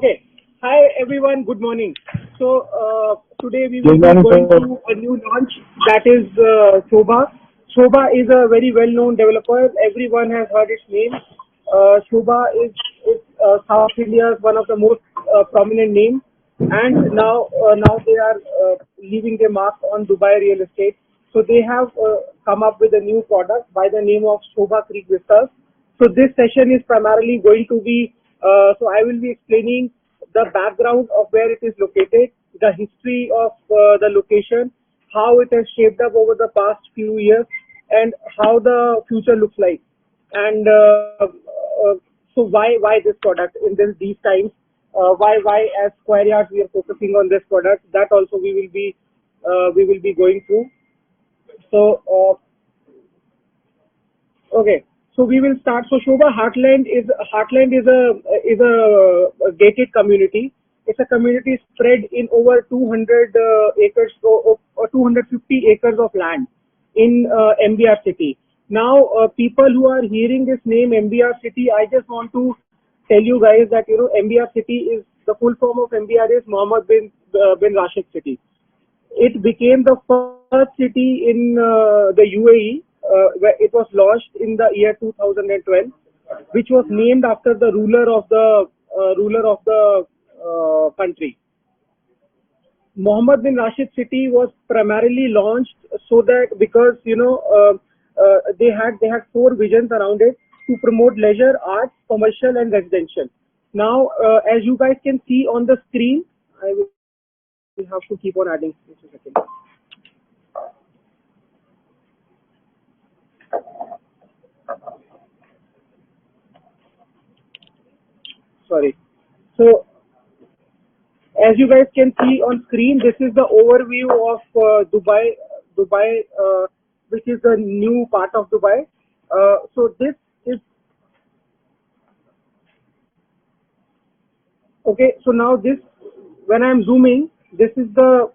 Okay. Hi everyone. Good morning. So today we will Good be morning, going sir. to a new launch that is Shobha. Shobha is a very well-known developer. Everyone has heard its name. Shobha is South India's one of the most prominent names, and now they are leaving their mark on Dubai real estate. So they have come up with a new product by the name of Shobha Creek Vistas. So this session is primarily going to be, so I will be explaining the background of where it is located, the history of the location, how it has shaped up over the past few years, and how the future looks like. And so why this product in these times? Why as Square Yards we are focusing on this product? That also we will be going through. So okay. So we will start. So Shobha Heartland is a gated community. It's a community spread in over 200 acres or 250 acres of land in MBR city. Now, people who are hearing this name MBR city, I just want to tell you guys that MBR city is the full form of MBR is Mohammed bin Rashid city. It became the first city in the UAE where it was launched in the year 2012, which was named after the ruler of the country. Mohammed bin Rashid city was primarily launched so that because they had four visions around it to promote leisure, arts, commercial, and residential. Now, as you guys can see on the screen, I will have to keep on adding. Just a second. Sorry. So as you guys can see on screen, this is the overview of Dubai, which is the new part of Dubai. So this is okay. So now this, when I'm zooming, this is the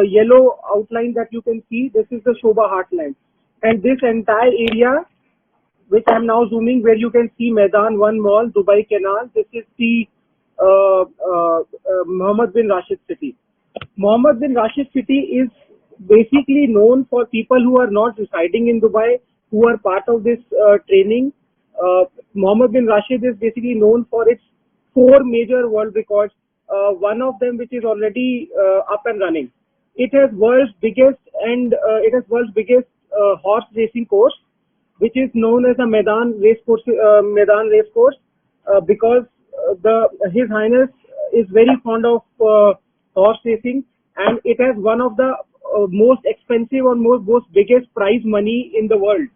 yellow outline that you can see. This is the Shobha Heartland, and this entire area, which I'm now zooming, where you can see Maidan One Mall, Dubai Canal. This is the Mohammed bin Rashid city. Mohammed bin Rashid city is basically known for people who are not residing in Dubai, who are part of this training. Mohammed bin Rashid is basically known for its four major world records. One of them, which is already up and running. It has world's biggest horse racing course, which is known as the Maidan Race Course, because His Highness is very fond of horse racing, and it has one of the most expensive or most biggest prize money in the world.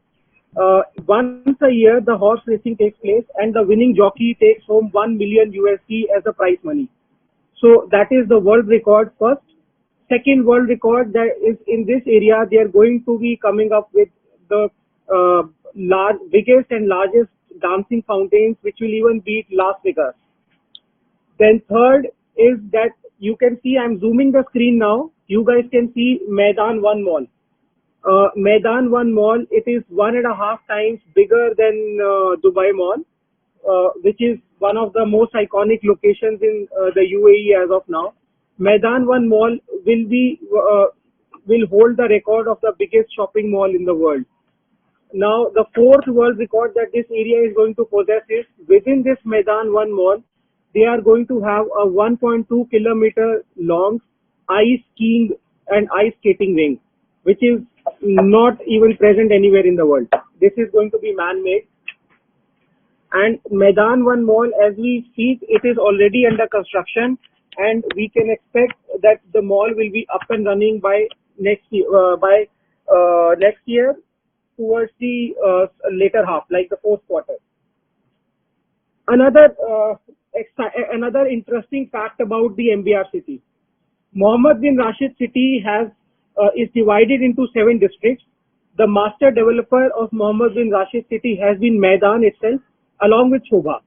Once a year, the horse racing takes place, and the winning jockey takes home 1 million USD as the prize money. So that is the world record first. Second world record that is in this area, they are going to be coming up with the biggest and largest dancing fountains, which will even beat Las Vegas. Then third is that you can see, I'm zooming the screen now. You guys can see Maidan One Mall. Maidan One Mall, it is 1.5 times bigger than Dubai Mall, which is one of the most iconic locations in the UAE as of now. Maidan One Mall will hold the record of the biggest shopping mall in the world. Now, the fourth world record that this area is going to possess is within this Maidan One Mall, they are going to have a 1.2 kilometer long ice skiing and ice skating ring, which is not even present anywhere in the world. This is going to be man-made. And Maidan One Mall, as we speak, it is already under construction, and we can expect that the mall will be up and running by next year towards the later half, like the fourth quarter. Another interesting fact about the MBR city: Mohammed bin Rashid city is divided into 7 districts. The master developer of Mohammed bin Rashid city has been Maidan itself, along with Shobha.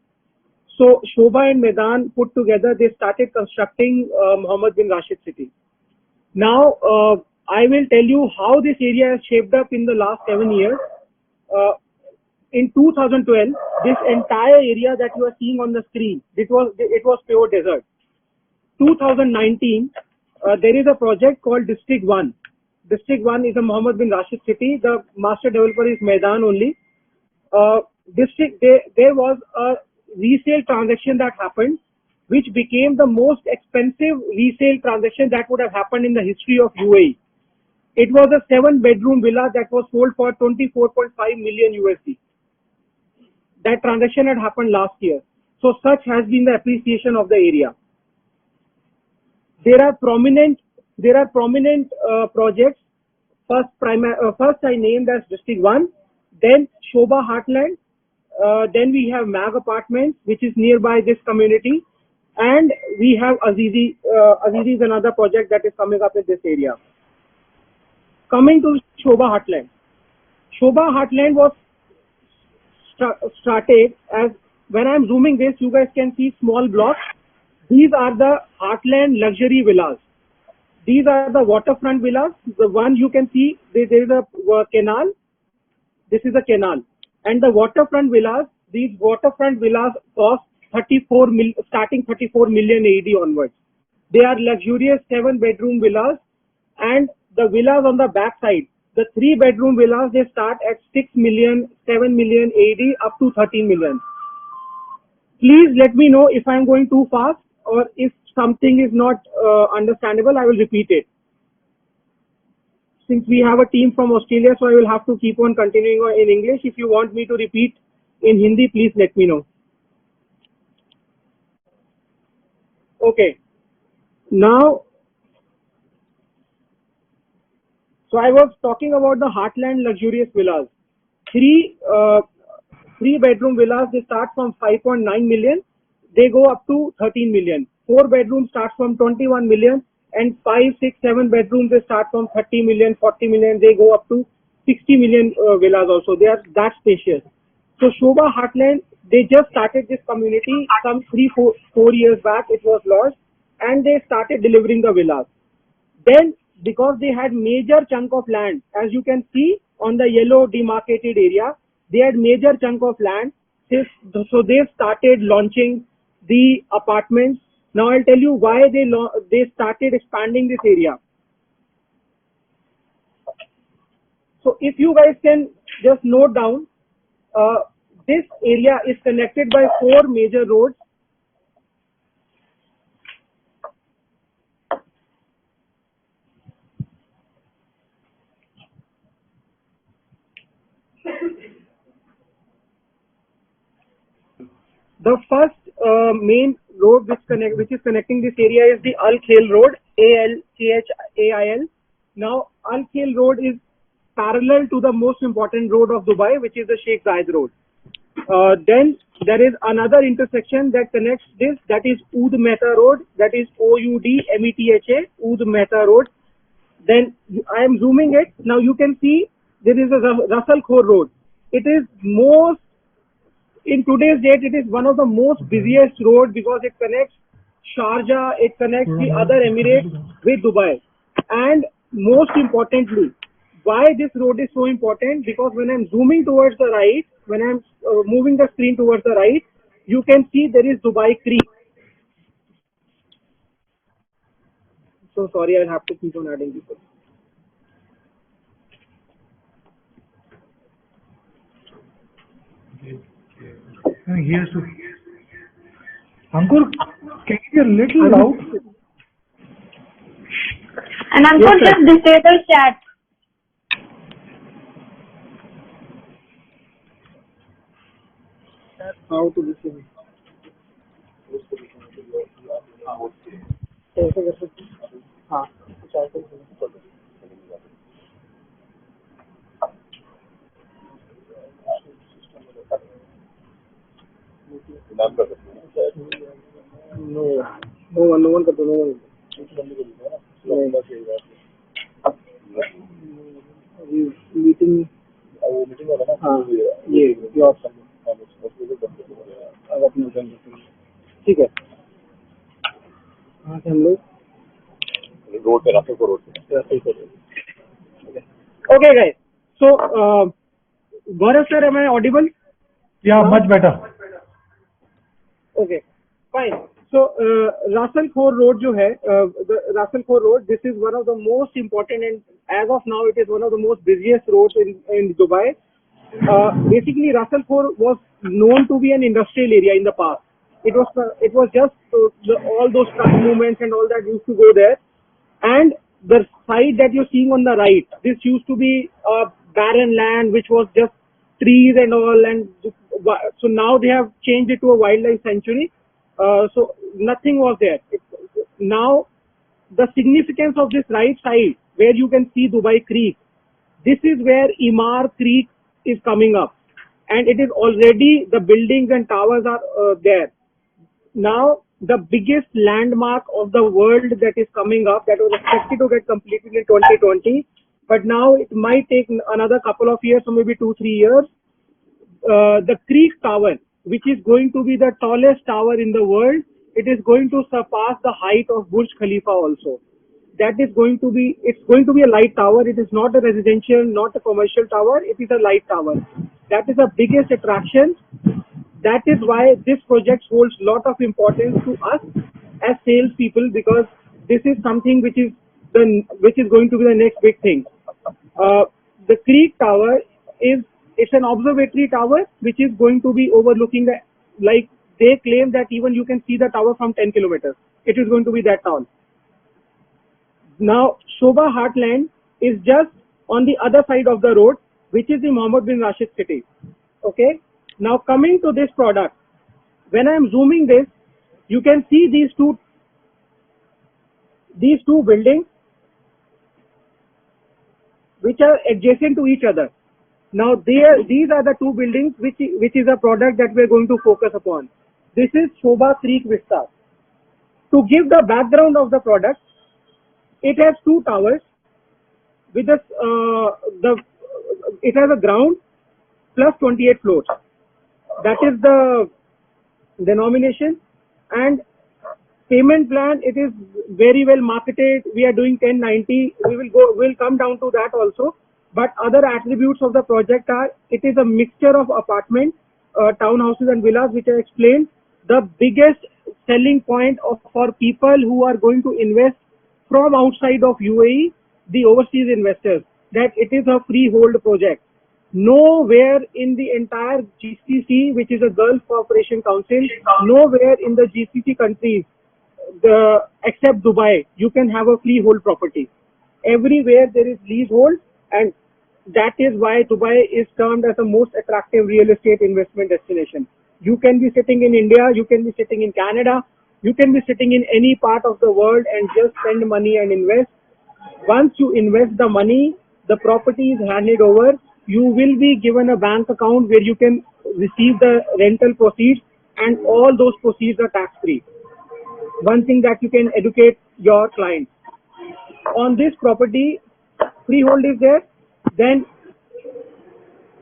So Shobha and Maidan put together, they started constructing Mohammed bin Rashid city. Now, I will tell you how this area has shaped up in the last 7 years. in 2012, this entire area that you are seeing on the screen, it was pure desert. 2019, there is a project called District 1. District 1 is a Mohammed bin Rashid city. The master developer is Maidan only. There was a resale transaction that happened, which became the most expensive resale transaction that would have happened in the history of UAE. It was a 7-bedroom villa that was sold for 24.5 million USD. That transaction had happened last year. So such has been the appreciation of the area. There are prominent projects. First I named as District 1, then Shobha Heartland, then we have Mag Apartments, which is nearby this community, and we have Azizi. Azizi is another project that is coming up in this area. Coming to Shobha Heartland. Shobha Heartland was started as, when I'm zooming this, you guys can see small blocks. These are the Heartland luxury villas. These are the waterfront villas. The one you can see, there is a canal. This is a canal. And the waterfront villas, these waterfront villas cost starting 34 million AED onwards. They are luxurious 7-bedroom villas, and the villas on the back side, the 3-bedroom villas, they start at 6 million, 7 million AED up to 13 million. Please let me know if I am going too fast, or if something is not understandable, I will repeat it. Since we have a team from Australia, so I will have to keep on continuing in English. If you want me to repeat in Hindi, please let me know. Okay. Now, so I was talking about the Heartland luxurious villas. 3-bedroom villas, they start from 5.9 million. They go up to 13 million. 4 bedrooms start from 21 million, and 5, 6, 7 bedrooms, they start from 30 million, 40 million. They go up to 60 million villas also. They are that spacious. So Shobha Heartland, they just started this community some 3-4 years back. It was launched, and they started delivering the villas. Then, because they had major chunk of land, as you can see on the yellow demarcated area, they had major chunk of land. So they started launching the apartments. Now I'll tell you why they started expanding this area. So if you guys can just note down, this area is connected by 4 major roads. The first main road which is connecting this area is the Al Khail Road, ALKHAIL. Now, Al Khail Road is parallel to the most important road of Dubai, which is the Sheikh Zayed Road. Then there is another intersection that connects this, that is Oud Mehta Road, that is OUDMETHA, Oud Mehta Road. Then I am zooming it. Now you can see there is a Russell Khor Road. It is in today's date, it is one of the most busiest roads because it connects Sharjah, it connects the other Emirates with Dubai. And most importantly, why this road is so important? Because when I'm zooming towards the right, when I'm moving the screen towards the right, you can see there is Dubai Creek. So sorry, I'll have to keep on adding people. Yes, Ankur, can you be a little loud? And Ankur, yes, just disable chat. How to disable? No one can do. Meeting. ये ठीक है. कहाँ से हम लोग road पे रास्ते को Okay guys, so Gaurav sir, am I audible? Yeah, much better. Okay, fine. So Russell Khor Road जो है, the Russell Khor Road, this is one of the most important, and as of now it is one of the most busiest roads in Dubai. Basically, Russell Khor was known to be an industrial area in the past. It was just all those truck movements and all that used to go there. And the side that you're seeing on the right, this used to be a barren land which was just trees and all, and so now they have changed it to a wildlife sanctuary. So nothing was there. Now the significance of this right side, where you can see Dubai Creek, this is where Emaar Creek is coming up, and it is already, the buildings and towers are there. Now the biggest landmark of the world that is coming up, that was expected to get completed in 2020, but now it might take another couple of years, or maybe 2-3 years. The Creek Tower, which is going to be the tallest tower in the world, it is going to surpass the height of Burj Khalifa also. That is going to be, it's going to be a light tower. It is not a residential, not a commercial tower. It is a light tower. That is the biggest attraction. That is why this project holds a lot of importance to us as salespeople, because this is something which is going to be the next big thing. The Creek Tower it's an observatory tower which is going to be overlooking the, like they claim that even you can see the tower from 10 kilometers. It is going to be that tall. Now Sobha Heartland is just on the other side of the road, which is the Mohammed bin Rashid city. Okay. Now coming to this product, when I am zooming this, you can see these two buildings which are adjacent to each other. Now these are the two buildings which is a product that we are going to focus upon. This is Sobha Creek Vista. To give the background of the product, it has two towers with it has a ground plus 28 floors. That is the denomination, and payment plan, it is very well marketed. We are doing 1090. We'll come down to that also. But other attributes of the project are, it is a mixture of apartments, townhouses and villas, which I explained. The biggest selling point for people who are going to invest from outside of UAE, the overseas investors, that it is a freehold project. Nowhere in the entire GCC, which is a Gulf Cooperation Council, nowhere in the GCC countries, except Dubai, you can have a freehold property. Everywhere there is leasehold, and that is why Dubai is termed as the most attractive real estate investment destination. You can be sitting in India, you can be sitting in Canada, you can be sitting in any part of the world and just spend money and invest. Once you invest the money, the property is handed over. You will be given a bank account where you can receive the rental proceeds, and all those proceeds are tax free. One thing that you can educate your clients. On this property, freehold is there. Then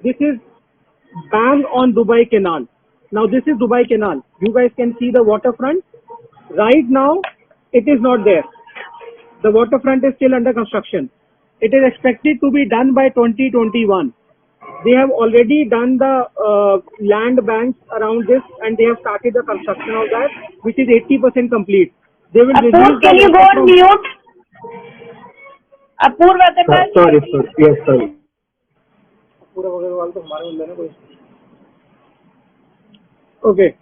this is bang on Dubai Canal. Now this is Dubai Canal. You guys can see the waterfront. Right now, it is not there. The waterfront is still under construction. It is expected to be done by 2021. They have already done the land banks around this, and they have started the construction of that, which is 80% complete. They will Apurva, can you go on mute? Apurva, sorry, sir. Yes, sir. Okay.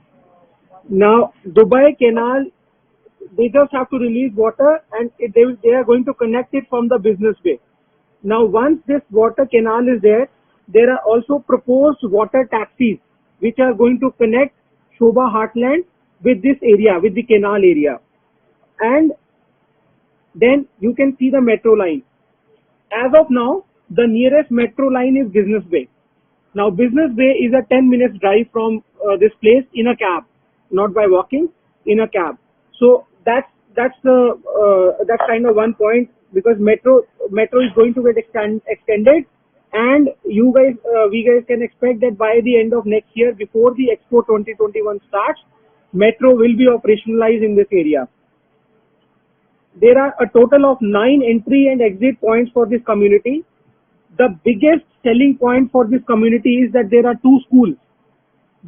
Now, Dubai Canal, they just have to release water, and they are going to connect it from the business bay. Now, once this water canal is there are also proposed water taxis which are going to connect Sobha Heartland with this area, with the canal area. And then you can see the metro line. As of now, the nearest metro line is Business Bay. Now, Business Bay is a 10 minutes drive from this place in a cab, not by walking, in a cab. So that's kind of one point, because metro is going to get extended, and we guys can expect that by the end of next year, before the Expo 2021 starts, metro will be operationalized in this area. There are a total of 9 entry and exit points for this community. The biggest selling point for this community is that there are 2 schools.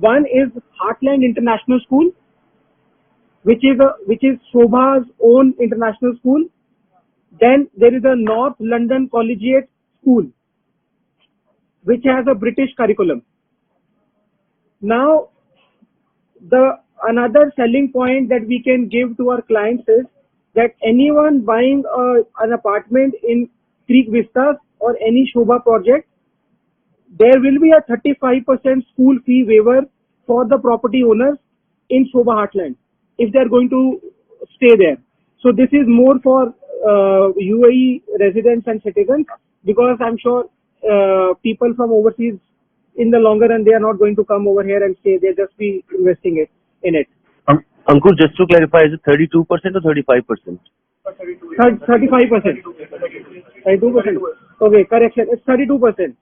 One is Heartland International School, which is Shobha's own international school. Then there is a North London Collegiate School, which has a British curriculum. Now, another selling point that we can give to our clients is that anyone buying an apartment in Creek Vistas or any Shobha project, there will be a 35% school fee waiver for the property owners in Shobha Heartland if they are going to stay there. So this is more for UAE residents and citizens, because I'm sure people from overseas in the longer run, they are not going to come over here and stay. They'll just be investing in it. Ankur, just to clarify, is it 32% or 35%? 35%. 32%. Okay, correction. It's 32%.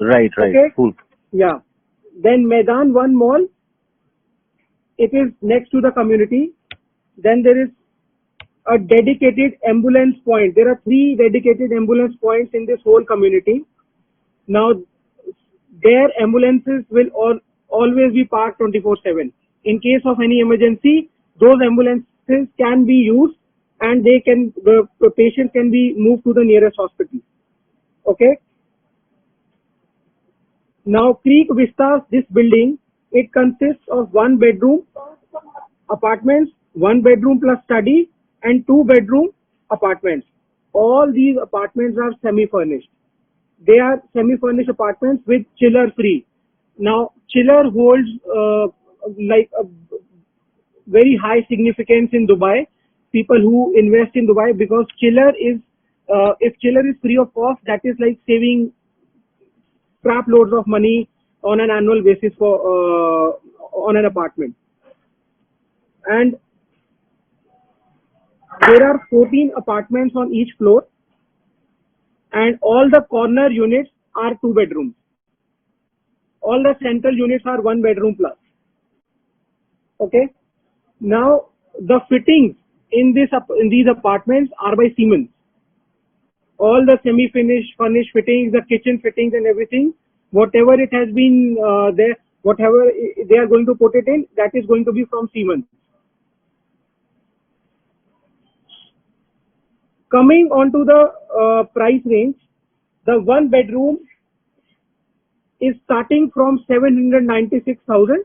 Right. Okay. Cool. Yeah. Then Maidan One Mall. It is next to the community. Then there is a dedicated ambulance point. There are 3 dedicated ambulance points in this whole community. Now, their ambulances will always be parked 24/7. In case of any emergency, those ambulances can be used, and the patient can be moved to the nearest hospital. Okay. Now, Creek Vistas, this building, it consists of 1-bedroom apartments, 1-bedroom plus study, and 2-bedroom apartments. All these apartments are semi-furnished. They are semi-furnished apartments with chiller free. Now, chiller holds like a very high significance in Dubai. People who invest in Dubai, because chiller is, if chiller is free of cost, that is like saving crap loads of money on an annual basis for on an apartment. And there are 14 apartments on each floor, and all the corner units are 2 bedrooms. All the central units are 1 bedroom plus. Okay. Now, the fittings in these apartments are by Siemens. All the semi-finished, furnished fittings, the kitchen fittings and everything, whatever it has been there, whatever they are going to put it in, that is going to be from Siemens. Coming on to the price range, the 1 bedroom is starting from 796,000,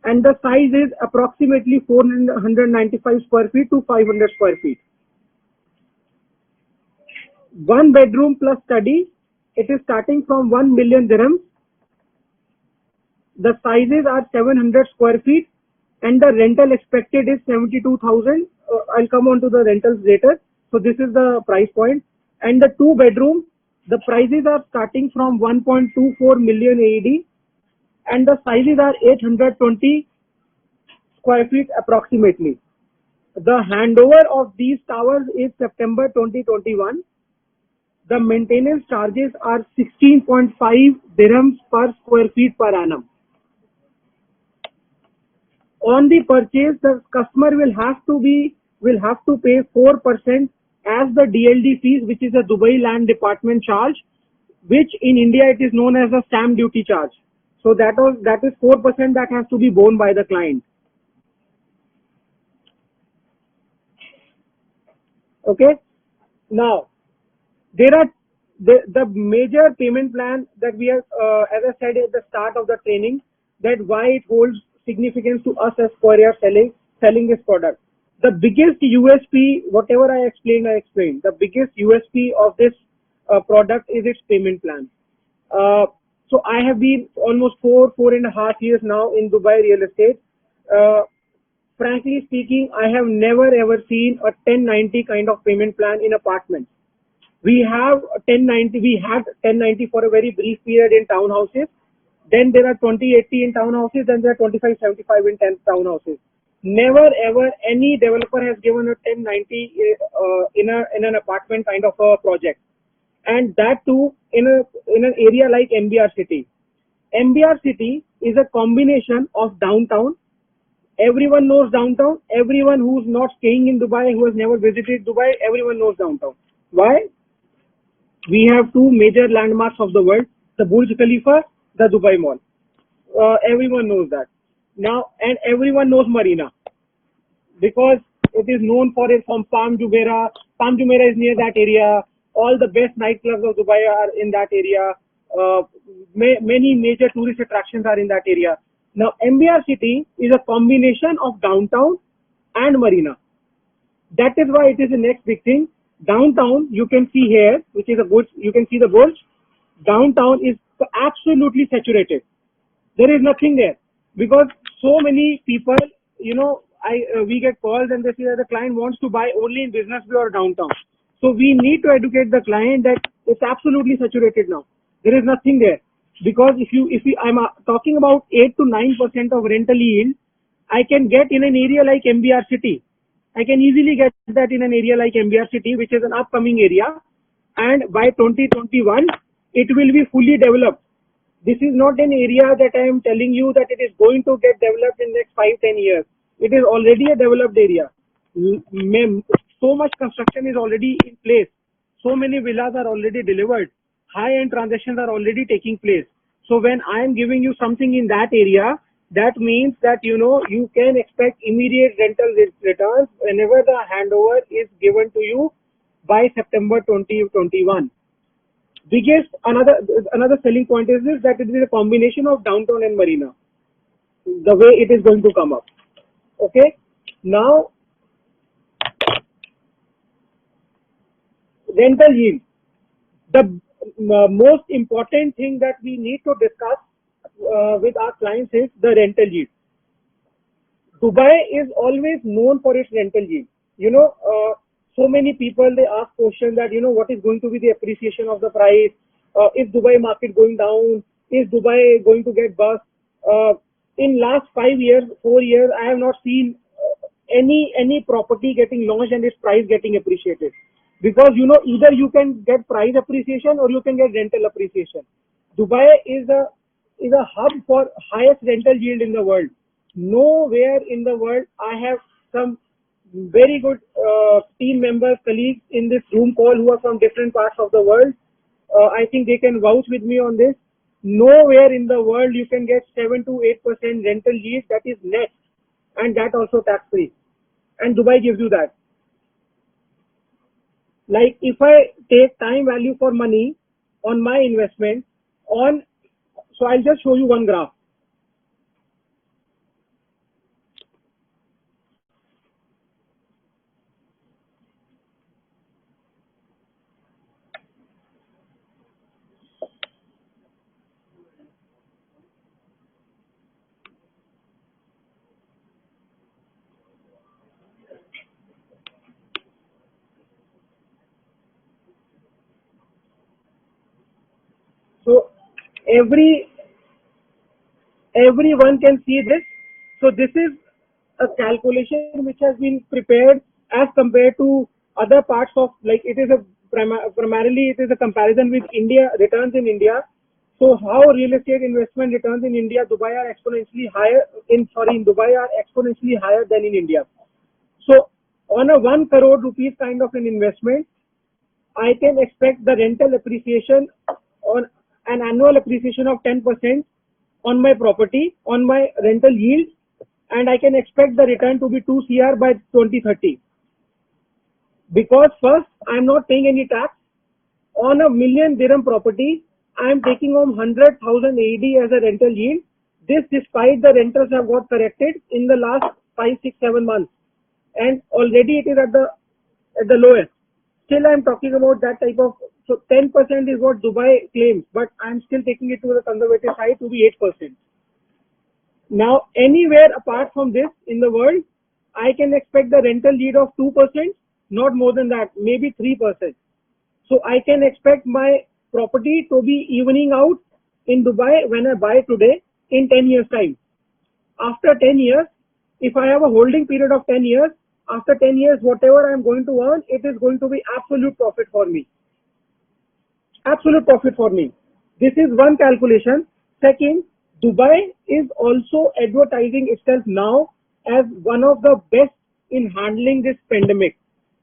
and the size is approximately 495 square feet to 500 square feet. 1 bedroom plus study, it is starting from 1 million dirhams. The sizes are 700 square feet, and the rental expected is 72,000. I'll come on to the rentals later. So this is the price point. And the 2 bedroom, the prices are starting from 1.24 million AED, and the sizes are 820 square feet approximately. The handover of these towers is September 2021. The maintenance charges are 16.5 dirhams per square feet per annum. On the purchase, the customer will have to pay 4% as the DLD fees, which is a Dubai Land Department charge, which in India it is known as a stamp duty charge. So that is 4% that has to be borne by the client. Okay. Now, there are the major payment plan that we have, as I said at the start of the training, that why it holds significance to us as Quarrier selling this product. The biggest USP, whatever I explained. The biggest USP of this product is its payment plan. So I have been almost 4.5 years now in Dubai real estate. Frankly speaking, I have never ever seen a 1090 kind of payment plan in apartments. We had 1090 for a very brief period in townhouses. Then there are 2080 in townhouses, then there are 2575 in townhouses. Never ever any developer has given a 1090 in an apartment kind of a project, and that too in an area like MBR City. MBR City is a combination of downtown. Everyone knows downtown. Everyone who's not staying in Dubai, who has never visited Dubai, everyone knows downtown. Why? We have 2 major landmarks of the world: the Burj Khalifa, the Dubai Mall. everyone knows that. Now, and everyone knows Marina because it is known for it from Palm Jumeirah. Palm Jumeirah is near that area. All the best nightclubs of Dubai are in that area. Many major tourist attractions are in that area. Now, MBR City is a combination of downtown and Marina. That is why it is the next big thing. Downtown, you can see here, which is a Burj. You can see the Burj. Downtown is absolutely saturated. There is nothing there because so many people, we get calls and they say that the client wants to buy only in Business Bay or downtown. So we need to educate the client that it's absolutely saturated now. There is nothing there because I'm talking about 8 to 9% of rental yield, I can get in an area like MBR City. I can easily get that in an area like MBR City, which is an upcoming area, and by 2021 it will be fully developed. This is not an area that I am telling you that it is going to get developed in the next 5-10 years. It is already a developed area. So much construction is already in place. So many villas are already delivered. High-end transactions are already taking place. So when I am giving you something in that area, that means that you can expect immediate rental returns whenever the handover is given to you by September 2021. Another selling point is this, that it is a combination of downtown and Marina, the way it is going to come up. Okay, now rental yield. The most important thing that we need to discuss with our clients is the rental yield. Dubai is always known for its rental yield. So many people, they ask questions that, what is going to be the appreciation of the price? Is Dubai market going down? Is Dubai going to get bust? In last 5 years, 4 years, I have not seen any property getting launched and its price getting appreciated. Because, either you can get price appreciation or you can get rental appreciation. Dubai is a hub for highest rental yield in the world. Nowhere in the world, I have some very good team members, colleagues in this Zoom call who are from different parts of the world. I think they can vouch with me on this. Nowhere in the world you can get 7 to 8% rental yield that is net, and that also tax free. And Dubai gives you that. Like if I take time value for money on my investment so I'll just show you one graph. So everyone can see this. So this is a calculation which has been prepared as compared to other parts of, like it is primarily it is a comparison with India, returns in India. So how real estate investment returns in India, in Dubai are exponentially higher than in India. So on a 1 crore rupees kind of an investment, I can expect the rental appreciation on an annual appreciation of 10% on my property, on my rental yield, and I can expect the return to be 2 CR by 2030. Because first, I am not paying any tax. On a 1 million dirham property, I am taking home 100,000 AED as a rental yield. This despite the rentals have got corrected in the last 5, 6, 7 months. And already it is at the lowest. Still I am talking about that type of, so 10% is what Dubai claims, but I am still taking it to the conservative side to be 8%. Now anywhere apart from this in the world, I can expect the rental yield of 2%, not more than that, maybe 3%. So I can expect my property to be evening out in Dubai when I buy today in 10 years time. After 10 years, if I have a holding period of 10 years, after 10 years, whatever I am going to earn, it is going to be absolute profit for me. Absolute profit for me. This is one calculation. Second, Dubai is also advertising itself now as one of the best in handling this pandemic.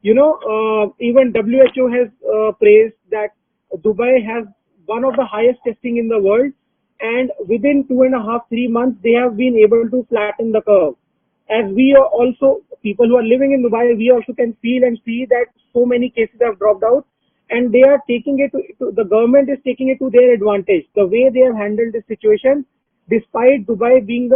Even WHO has praised that Dubai has one of the highest testing in the world, and within 2.5-3 months they have been able to flatten the curve. As we are also, people who are living in Dubai, we also can feel and see that so many cases have dropped out, and they are taking it the government is taking it to their advantage. The way they have handled this situation, despite Dubai being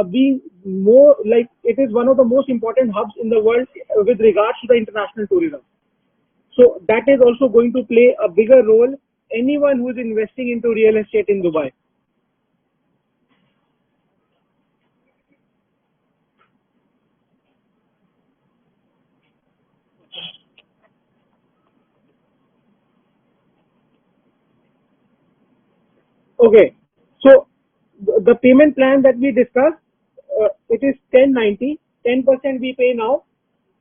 being more like it is one of the most important hubs in the world with regards to the international tourism. So that is also going to play a bigger role. Anyone who is investing into real estate in Dubai. Okay, so the payment plan that we discussed, it is 1090, 10% we pay now.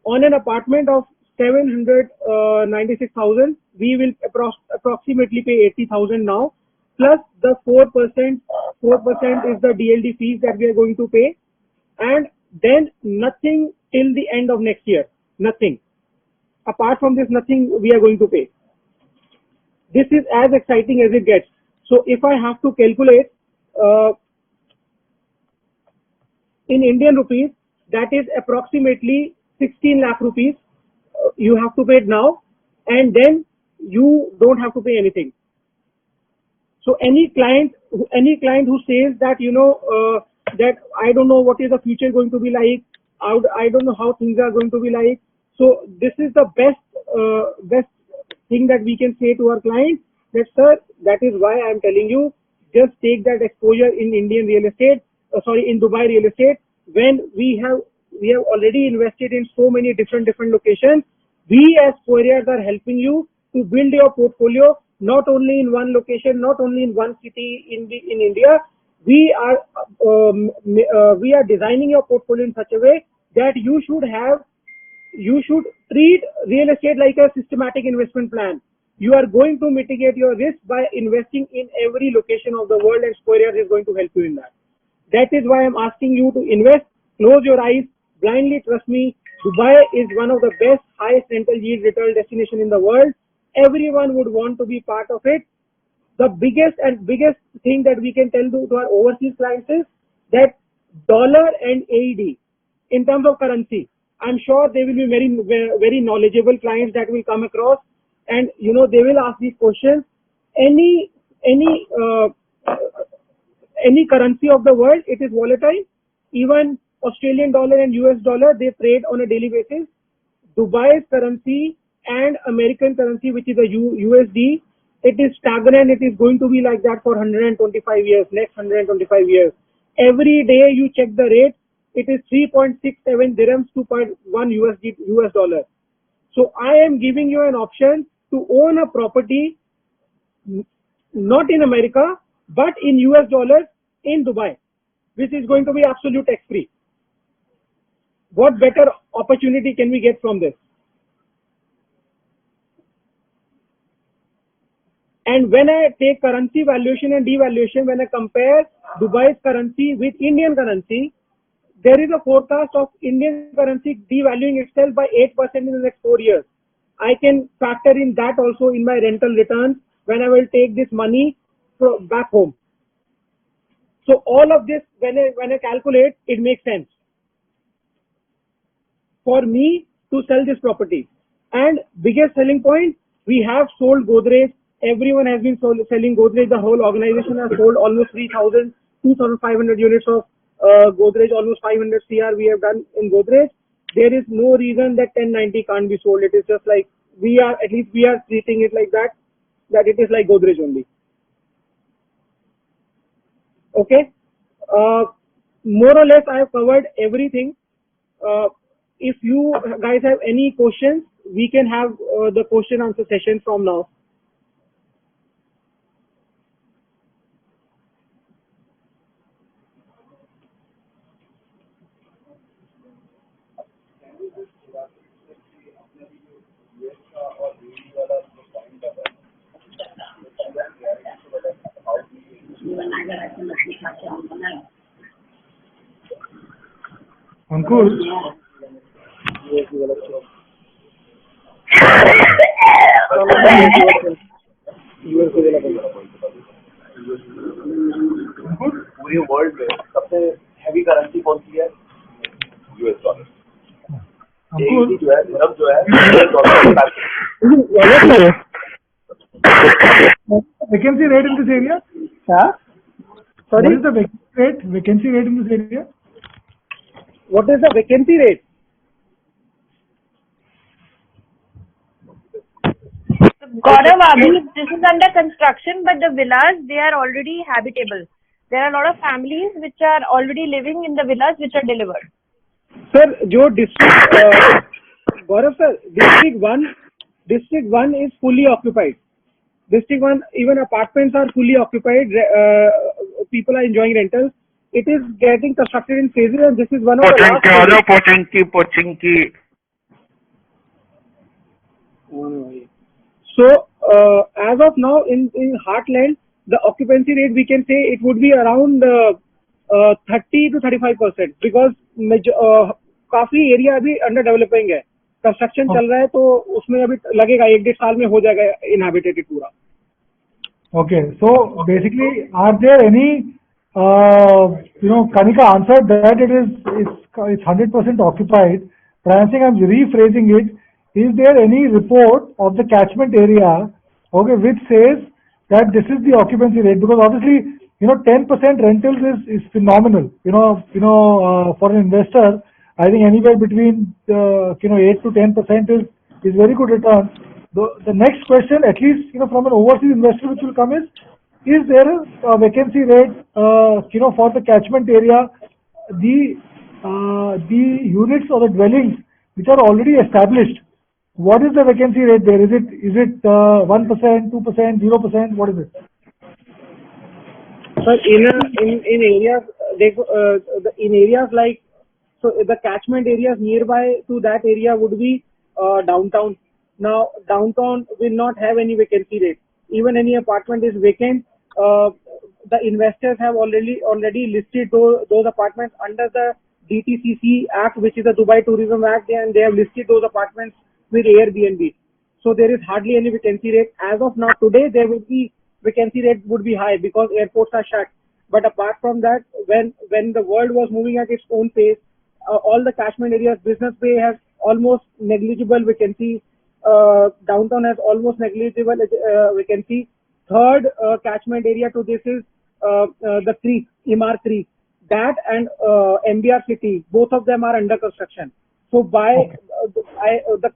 On an apartment of 796,000, we will approximately pay 80,000 now, plus the 4%, 4% is the DLD fees that we are going to pay, and then nothing till the end of next year, nothing. Apart from this, nothing we are going to pay. This is as exciting as it gets. So if I have to calculate in Indian rupees, that is approximately 16 lakh rupees you have to pay it now, and then you don't have to pay anything. So any client who says that that I don't know what is the future going to be like, I don't know how things are going to be like. So this is the best thing that we can say to our clients, that sir, that is why I am telling you, just take that exposure in Indian real estate, in Dubai real estate, when we have already invested in so many different locations. We as Couriers are helping you to build your portfolio, not only in one location, not only in one city in India. We are designing your portfolio in such a way that you should treat real estate like a systematic investment plan. You are going to mitigate your risk by investing in every location of the world, and Couriers is going to help you in that. That is why I'm asking you to invest. Close your eyes, blindly trust me. Dubai is one of the best highest rental yield retail destination in the world. Everyone would want to be part of it. The biggest thing that we can tell to our overseas clients is that dollar and AED in terms of currency, I'm sure they will be very knowledgeable clients that will come across, and they will ask these questions. Any currency of the world, it is volatile. Even Australian dollar and US dollar, they trade on a daily basis. Dubai's currency and American currency, which is a USD, it is stagnant. It is going to be like that for 125 years, next 125 years. Every day you check the rate, it is 3.67 dirhams to 1 US dollar. So I am giving you an option to own a property, not in America, but in US dollars in Dubai, which is going to be absolute tax free. What better opportunity can we get from this? And when I take currency valuation and devaluation, when I compare Dubai's currency with Indian currency, there is a forecast of Indian currency devaluing itself by 8% in the next 4 years. I can factor in that also in my rental returns when I will take this money back home. So all of this, when I calculate, it makes sense for me to sell this property. And biggest selling point, we have sold Godrej. Everyone has been selling Godrej. The whole organization has sold almost 2,500 units of Godrej, almost 500 CR we have done in Godrej. There is no reason that 1090 can't be sold. It is just like we are treating it like that it is like Godrej only. Okay. More or less I have covered everything. If you guys have any questions, we can have the question answer session from now. Ankur, पूरे world में सबसे heavy currency कौन सी है? US dollar. अंकुर, जो है धर्म जो है US dollar. vacancy rate in this area? Sorry? What is the vacancy rate in this area? What is the vacancy rate? Gaurav, this is under construction, but the villas, they are already habitable. There are a lot of families which are already living in the villas which are delivered. Sir, जो district Gaurav sir, district one is fully occupied. District one, even apartments are fully occupied. People are enjoying rentals. It is getting constructed in phases, and this is one of the last phases. Pochinki. So, as of now, in Heartland, the occupancy rate we can say it would be around 30 to 35% because काफी area अभी under developing है, construction चल रहा है, तो उसमें अभी लगेगा 1-1.5 साल में हो जाएगा इनहैबिटेटेड पूरा. Okay, so basically, are there any, Kanika answered that it's 100% occupied, but I think I'm rephrasing it. Is there any report of the catchment area, okay, which says that this is the occupancy rate? Because obviously, 10% rentals is phenomenal. For an investor, I think anywhere between 8 to 10% is very good return. The next question, at least from an overseas investor, which will come is there a vacancy rate for the catchment area, the units or the dwellings which are already established? What is the vacancy rate there? Is it 1%, 2%, 0%? What is it? Sir, in areas in areas like, so the catchment areas nearby to that area would be downtown. Now downtown will not have any vacancy rate. Even any apartment is vacant, the investors have already listed those apartments under the DTCC Act, which is the Dubai Tourism Act, and they have listed those apartments with Airbnb. So there is hardly any vacancy rate. As of now, today there will be vacancy rate would be high because airports are shut. But apart from that, when the world was moving at its own pace, all the catchment areas, Business Bay has almost negligible vacancy. Downtown has almost negligible vacancy. Third catchment area to this is the Creek, Imar Creek. That and MBR City, both of them are under construction. So the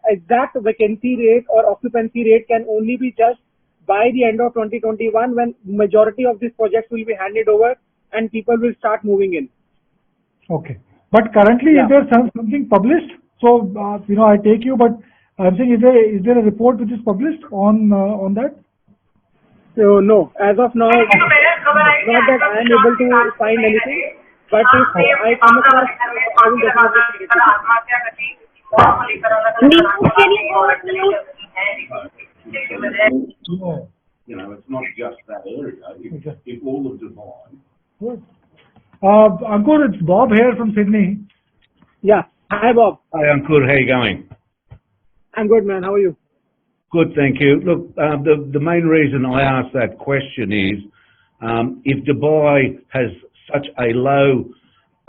exact vacancy rate or occupancy rate can only be judged by the end of 2021 when majority of these projects will be handed over and people will start moving in. Okay. But currently, is there something published? So, I take you, but I'm saying, is there a report which is published on that? So, no. As of now, not that I am able to find anything, but if I come across, I will definitely it's not just that area. If all of Dubai. Good. Ankur, it's Bob here from Sydney. Yeah. Hi, Bob. Hi, Ankur. How are you going? I'm good, man. How are you? Good, thank you. Look, the main reason I asked that question is if Dubai has such a low,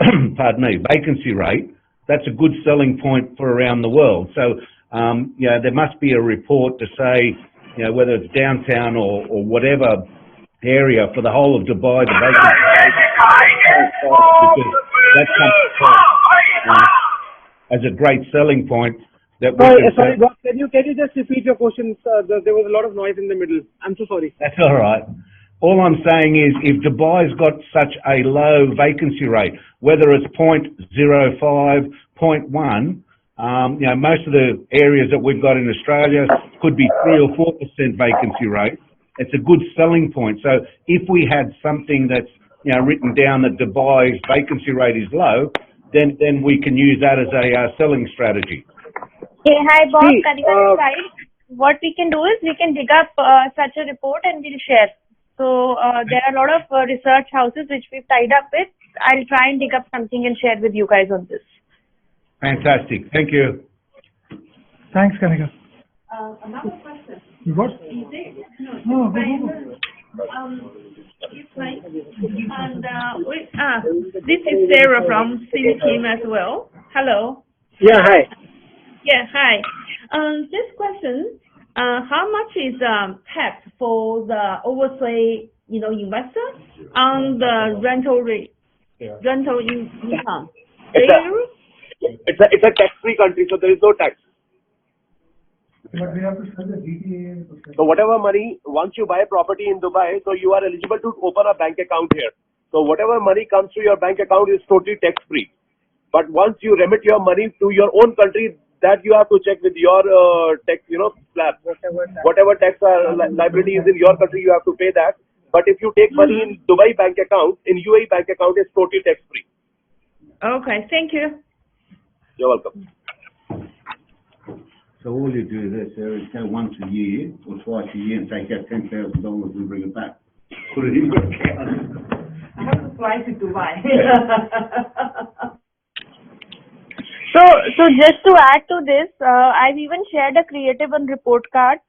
vacancy rate, that's a good selling point for around the world. So, there must be a report to say, whether it's downtown or whatever area for the whole of Dubai, the vacancy rate, because that comes across as a great selling point. Sorry, Bob, can you just repeat your question? There was a lot of noise in the middle. I'm so sorry. That's all right. All I'm saying is if Dubai's got such a low vacancy rate, whether it's 0.05, 0.1, most of the areas that we've got in Australia could be 3 or 4% vacancy rate. It's a good selling point. So if we had something that's written down that Dubai's vacancy rate is low, then we can use that as a selling strategy. Hey, hi Bob, Kanika side. What we can do is we can dig up such a report and we'll share. So there are a lot of research houses which we've tied up with. I'll try and dig up something and share with you guys on this. Fantastic. Thank you. Thanks, Kanika. Another question. You got? Is it, No, Spain It's fine. And this is Sarah from CV team as well. Hello. Yeah, hi. Yeah, hi. This question, how much is tax for the overseas, investor on the rental rate, rental income? It's a tax-free country, so there is no tax. But we have to sell the DTA. So whatever money, once you buy a property in Dubai, so you are eligible to open a bank account here. So whatever money comes to your bank account is totally tax-free. But once you remit your money to your own country, that you have to check with your tax, slab. Whatever tax liability is in your country, you have to pay that. But if you take money in Dubai bank account, in UAE bank account, it's totally tax-free. Okay, thank you. You're welcome. So all you do this there is go once a year or twice a year and take out $10,000 and bring it back. Put it in your account. I have to fly to Dubai. So just to add to this, I've even shared a creative and report card.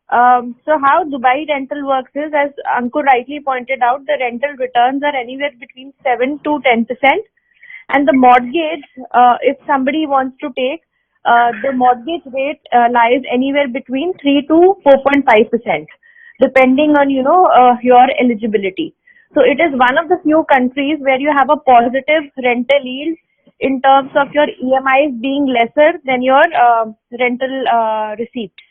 So how Dubai rental works is, as Ankur rightly pointed out, the rental returns are anywhere between 7 to 10%. And the mortgage, if somebody wants to take, the mortgage rate lies anywhere between 3 to 4.5%, depending on, your eligibility. So it is one of the few countries where you have a positive rental yield in terms of your EMIs being lesser than your rental receipts.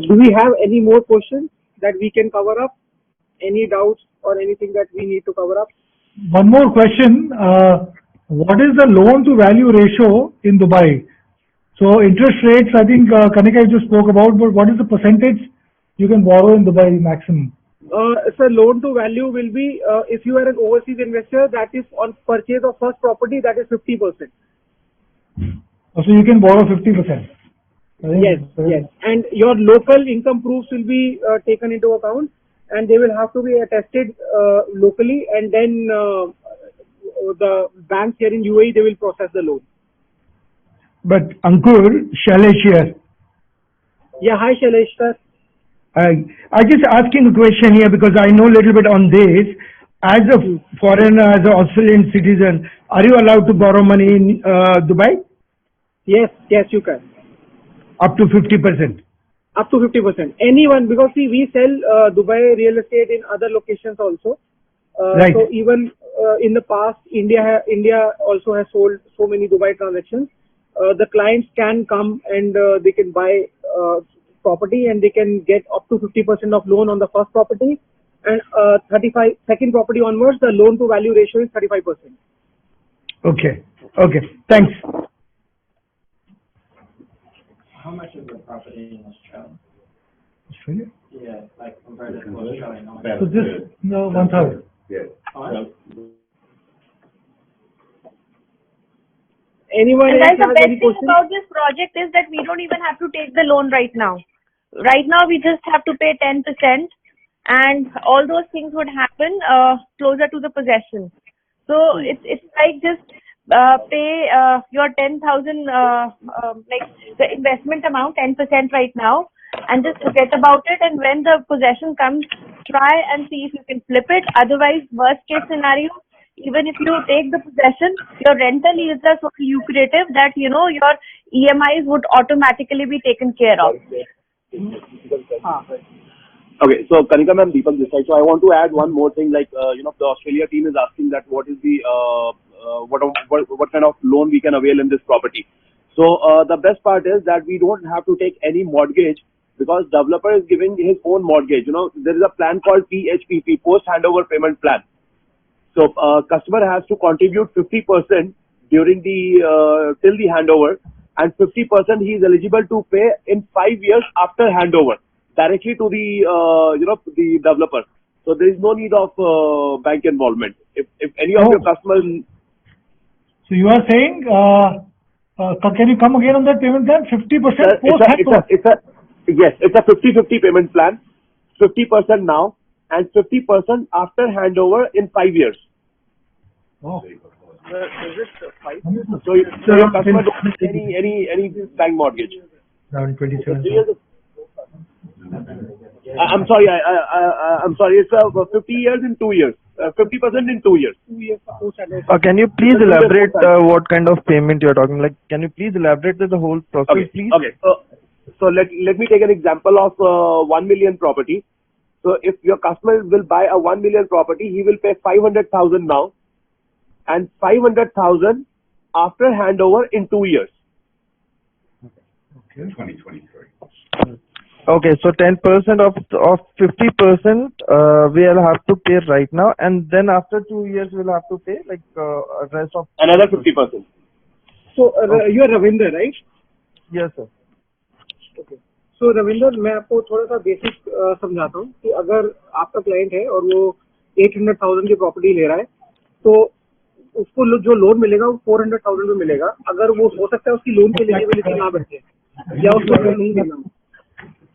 Do we have any more questions that we can cover up? Any doubts or anything that we need to cover up? One more question. What is the loan to value ratio in Dubai? So interest rates, I think Kanika just spoke about, but what is the percentage you can borrow in Dubai maximum? So loan to value will be, if you are an overseas investor, that is on purchase of first property, that is 50%. So you can borrow 50%. Yes. And your local income proofs will be taken into account, and they will have to be attested locally, and then the banks here in UAE, they will process the loan. But Ankur, Shailesh here. Yeah, hi Shailesh sir. I just asking a question here because I know a little bit on this. As a foreigner, as an Australian citizen, are you allowed to borrow money in Dubai? Yes, you can. Up to 50%. Up to 50%. Anyone, because see, we sell Dubai real estate in other locations also. Right. So even in the past, India also has sold so many Dubai transactions. The clients can come and they can buy property, and they can get up to 50% of loan on the first property, and second property onwards, the loan to value ratio is 35%. Okay. Thanks. How much is the property in Australia? Australia? Yeah, like converted to Australian dollars. So just, no, 1/3. Yeah. Anyone And else that's the has best any thing questions? about this project is that we don't even have to take the loan right now. Right now, we just have to pay 10%, and all those things would happen closer to the possession. So it's like just pay your 10,000, like the investment amount, 10% right now, and just forget about it. And when the possession comes, try and see if you can flip it. Otherwise, worst case scenario, even if you take the possession, your rental yields are so lucrative that your EMIs would automatically be taken care of. Okay, so Kanika ma'am, Deepak this side. So I want to add one more thing, like the Australia team is asking that what is the what kind of loan we can avail in this property. So the best part is that we don't have to take any mortgage, because developer is giving his own mortgage. There is a plan called PHPP, Post Handover Payment Plan. So customer has to contribute 50% during the till the handover, and 50% he is eligible to pay in 5 years after handover directly to the the developer. So there is no need of bank involvement. If any of your customers. So you are saying, can you come again on that payment plan? 50% post. Yes, it's a 50-50 payment plan. 50% now and 50% after handover in 5 years. Oh. Is it 5 years? So your customer don't need any bank mortgage. Around 27. I'm sorry. I'm sorry. It's 50 years in 2 years. 50% in 2 years. Can you please elaborate what kind of payment you're talking? Like, can you please elaborate the whole process, please? Okay. So let me take an example of 1 million property. So if your customer will buy a 1 million property, he will pay 500,000 now, and 500,000 after handover in 2 years. Okay. 2023. Okay, so 10% of 50% we'll have to pay right now, and then after 2 years we'll have to pay like rest of Another 50%. So you are Ravinder, right? Yes, sir. Okay. So Ravinder, मैं आपको थोड़ा सा basic समझाता हूँ कि अगर आपका client है और वो 800,000 की प्रॉपर्टी ले रहा है, तो उसको जो लोन मिलेगा वो 400,000 में मिलेगा. अगर वो हो सकता है उसकी लोन की एलिजिबिलिटी ना बैठे या उसको लोन नहीं देना,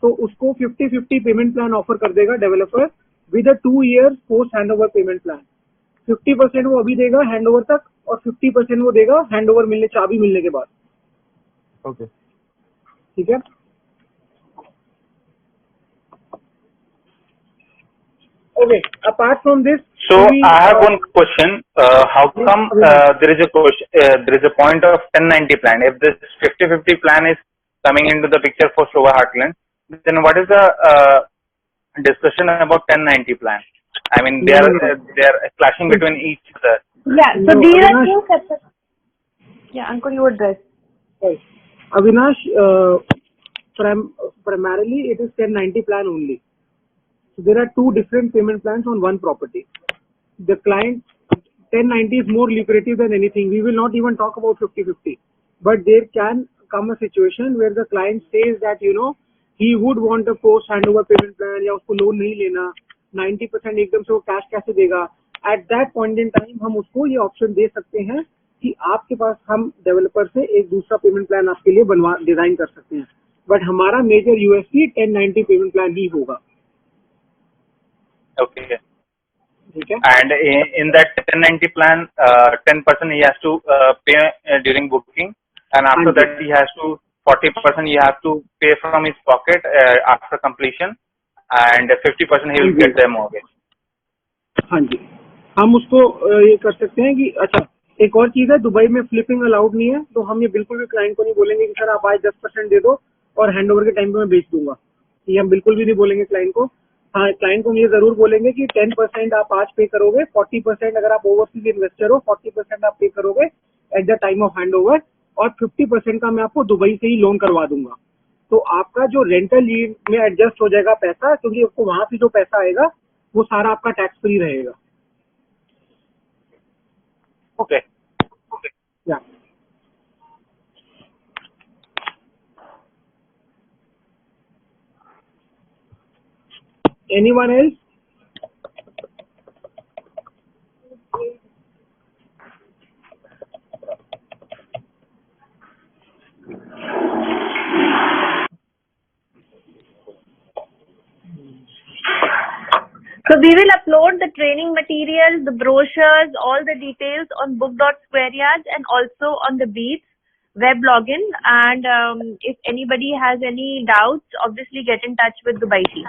तो उसको 50-50 पेमेंट प्लान ऑफर कर देगा developer with a 2 years post handover payment plan. 50% वो अभी देगा हैंडओवर तक और 50% वो देगा हैंडओवर मिलने, चाबी मिलने के बाद. Okay. ठीक है. Okay. Apart from this, so I have one question. How come there is a question? There is a point of 1090 plan. If this 50-50 plan is coming into the picture for Sobha Heartland, then what is the discussion about 1090 plan? I mean, they are clashing between each other. Yeah. So these are two separate. Yeah, Ankur, you address. Right. Avinash, primarily it is 1090 plan only. So there are two different payment plans on one property. The client 1090 is more lucrative than anything. We will not even talk about 50-50. But there can come a situation where the client says that, you know, he would want a post handover payment plan या उसको loan नहीं लेना, 90% एकदम से वो cash कैसे देगा. At that point in time हम उसको ये ऑप्शन दे सकते हैं कि आपके पास हम डेवलपर से एक दूसरा पेमेंट प्लान आपके लिए डिजाइन कर सकते हैं. बट हमारा मेजर यूएसपी 1090 पेमेंट प्लान ही होगा. Okay. And in that 1090 plan, 10% he has to pay during booking, and after that he has to 40% he has to pay from his pocket after completion, and 50% he will get the mortgage. हाँ जी, हम उसको ये कर सकते हैं कि अच्छा एक और चीज है, दुबई में फ्लिपिंग अलाउड नहीं है, तो हम ये बिल्कुल भी क्लाइंट को नहीं बोलेंगे कि सर आप आज 10% दे दो और हैंडओवर के टाइम पे मैं बेच दूंगा. ये हम बिल्कुल भी नहीं बोलेंगे क्लाइंट को. हाँ, क्लाइंट को ये जरूर बोलेंगे कि 10% आप आज पे करोगे, 40% अगर आप ओवरसीज इन्वेस्टर हो 40% आप पे करोगे at the time of handover, और 50% का मैं आपको दुबई से ही लोन करवा दूंगा. तो आपका जो रेंटल यील्ड में एडजस्ट हो जाएगा पैसा, क्योंकि आपको वहां से जो पैसा आएगा वो सारा आपका टैक्स फ्री रहेगा. Okay. Yeah. Anyone else? So we will upload the training materials, the brochures, all the details on book.squareyards and also on the Beats web login. And if anybody has any doubts, obviously get in touch with Dubai team.